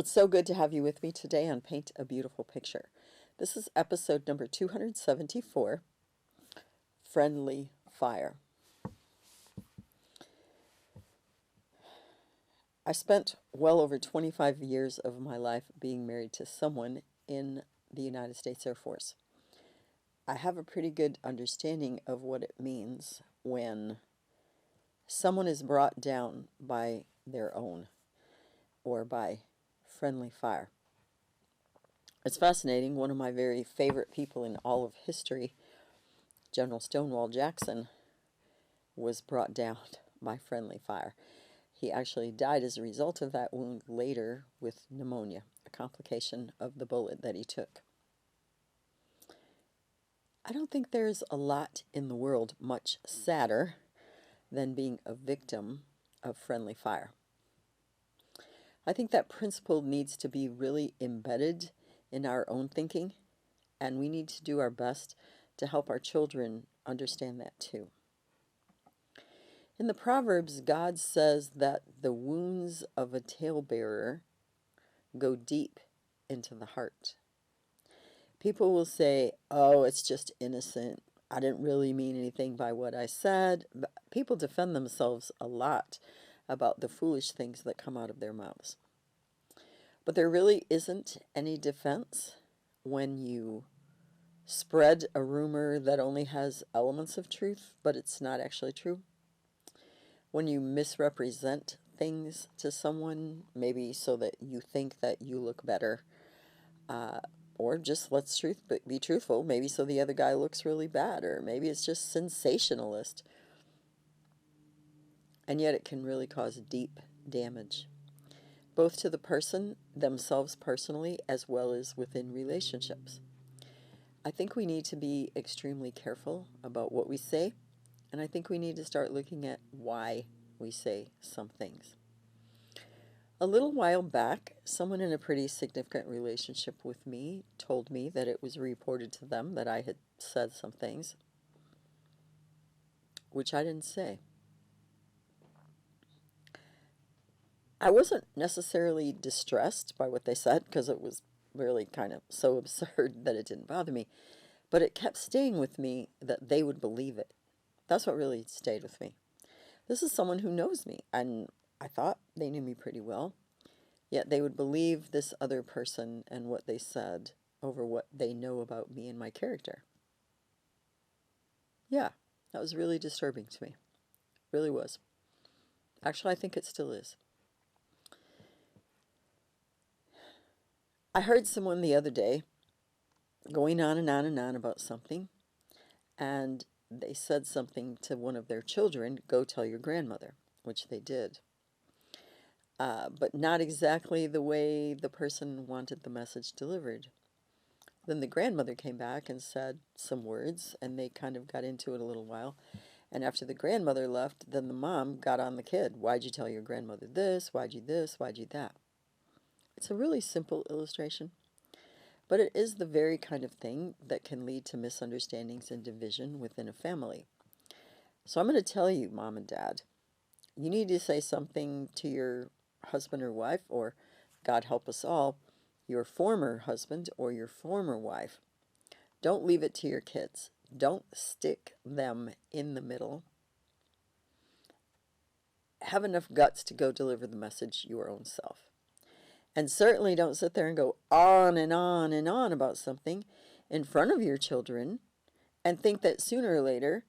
It's so good to have you with me today on Paint a Beautiful Picture. This is episode number 274, Friendly Fire. I spent well over 25 years of my life being married to someone in the United States Air Force. I have a pretty good understanding of what it means when someone is brought down by their own or by friendly fire. It's fascinating. One of my very favorite people in all of history, General Stonewall Jackson, was brought down by friendly fire. He actually died as a result of that wound later with pneumonia, a complication of the bullet that he took. I don't think there's a lot in the world much sadder than being a victim of friendly fire. I think that principle needs to be really embedded in our own thinking, and we need to do our best to help our children understand that too. In the Proverbs, God says that the wounds of a talebearer go deep into the heart. People will say, oh, it's just innocent. I didn't really mean anything by what I said. But people defend themselves a lot about the foolish things that come out of their mouths. But there really isn't any defense when you spread a rumor that only has elements of truth, but it's not actually true. When you misrepresent things to someone, maybe so that you think that you look better, or just let's be truthful, maybe so the other guy looks really bad, or maybe it's just sensationalist. And yet it can really cause deep damage, both to the person themselves personally as well as within relationships. I think we need to be extremely careful about what we say, and I think we need to start looking at why we say some things. A little while back, someone in a pretty significant relationship with me told me that it was reported to them that I had said some things, which I didn't say. I wasn't necessarily distressed by what they said because it was really kind of so absurd that it didn't bother me, but it kept staying with me that they would believe it. That's what really stayed with me. This is someone who knows me, and I thought they knew me pretty well, yet they would believe this other person and what they said over what they know about me and my character. Yeah, that was really disturbing to me. Really was. Actually, I think it still is. I heard someone the other day going on and on and on about something, and they said something to one of their children, go tell your grandmother, which they did. But not exactly the way the person wanted the message delivered. Then the grandmother came back and said some words, and they kind of got into it a little while. And after the grandmother left, then the mom got on the kid. Why'd you tell your grandmother this? Why'd you this? Why'd you that? It's a really simple illustration, but it is the very kind of thing that can lead to misunderstandings and division within a family. So I'm going to tell you, Mom and Dad, you need to say something to your husband or wife, or God help us all, your former husband or your former wife. Don't leave it to your kids. Don't stick them in the middle. Have enough guts to go deliver the message your own self. And certainly don't sit there and go on and on and on about something in front of your children and think that sooner or later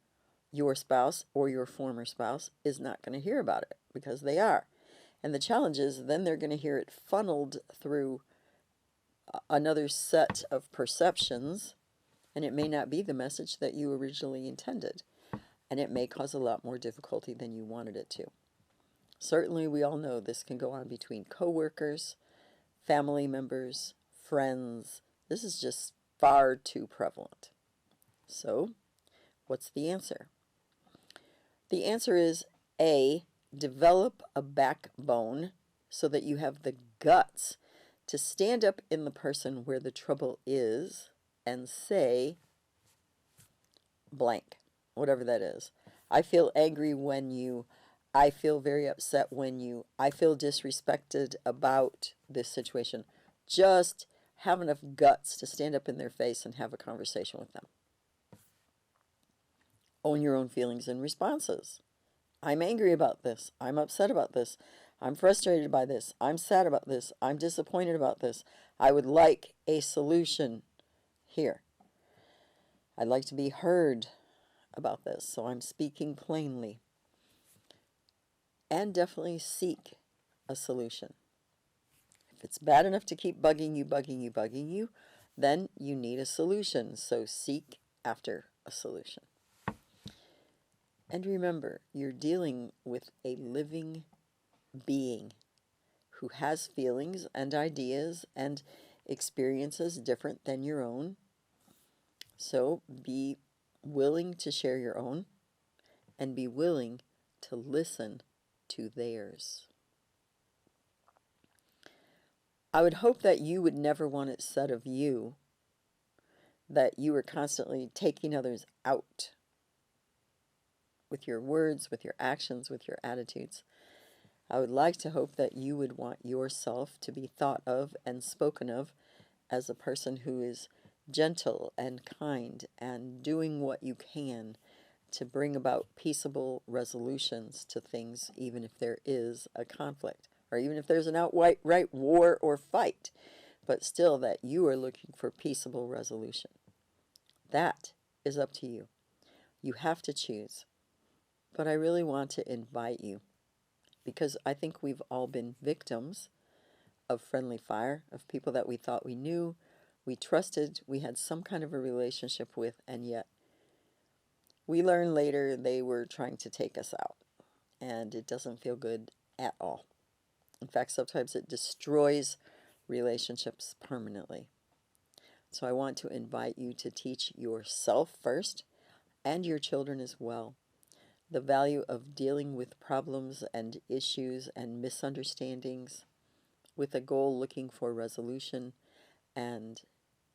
your spouse or your former spouse is not going to hear about it, because they are. And the challenge is then they're going to hear it funneled through another set of perceptions, and it may not be the message that you originally intended. And it may cause a lot more difficulty than you wanted it to. Certainly we all know this can go on between coworkers, family members, friends. This is just far too prevalent. So, what's the answer? The answer is A, develop a backbone so that you have the guts to stand up in the person where the trouble is and say blank, whatever that is. I feel angry when you, I feel very upset when you, I feel disrespected about this situation. Just have enough guts to stand up in their face and have a conversation with them. Own your own feelings and responses. I'm angry about this. I'm upset about this. I'm frustrated by this. I'm sad about this. I'm disappointed about this. I would like a solution here. I'd like to be heard about this, so I'm speaking plainly. And definitely seek a solution. If it's bad enough to keep bugging you, then you need a solution. So seek after a solution. And remember, you're dealing with a living being who has feelings and ideas and experiences different than your own. So be willing to share your own and be willing to listen to theirs. I would hope that you would never want it said of you that you were constantly taking others out with your words, with your actions, with your attitudes. I would like to hope that you would want yourself to be thought of and spoken of as a person who is gentle and kind and doing what you can to bring about peaceable resolutions to things, even if there is a conflict, or even if there's an outright war or fight, but still that you are looking for peaceable resolution. That is up to you. You have to choose. But I really want to invite you, because I think we've all been victims of friendly fire, of people that we thought we knew, we trusted, we had some kind of a relationship with, and yet we learn later they were trying to take us out. And it doesn't feel good at all. In fact, sometimes it destroys relationships permanently. So I want to invite you to teach yourself first, and your children as well, the value of dealing with problems and issues and misunderstandings with a goal looking for resolution and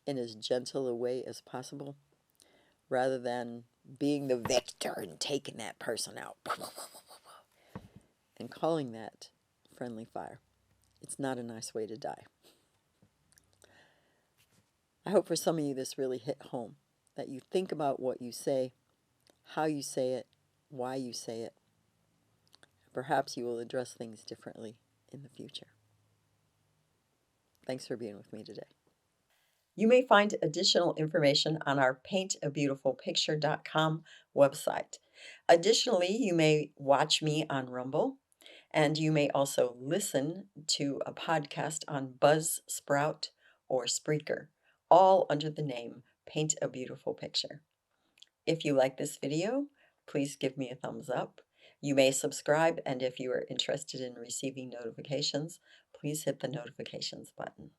in as gentle a way as possible, rather than being the victor and taking that person out and calling that friendly fire. It's not a nice way to die. I hope for some of you this really hit home, that you think about what you say, how you say it, why you say it. Perhaps you will address things differently in the future. Thanks for being with me today. You may find additional information on our paintabeautifulpicture.com website. Additionally, you may watch me on Rumble, and you may also listen to a podcast on Buzzsprout or Spreaker, all under the name Paint a Beautiful Picture. If you like this video, please give me a thumbs up. You may subscribe, and if you are interested in receiving notifications, please hit the notifications button.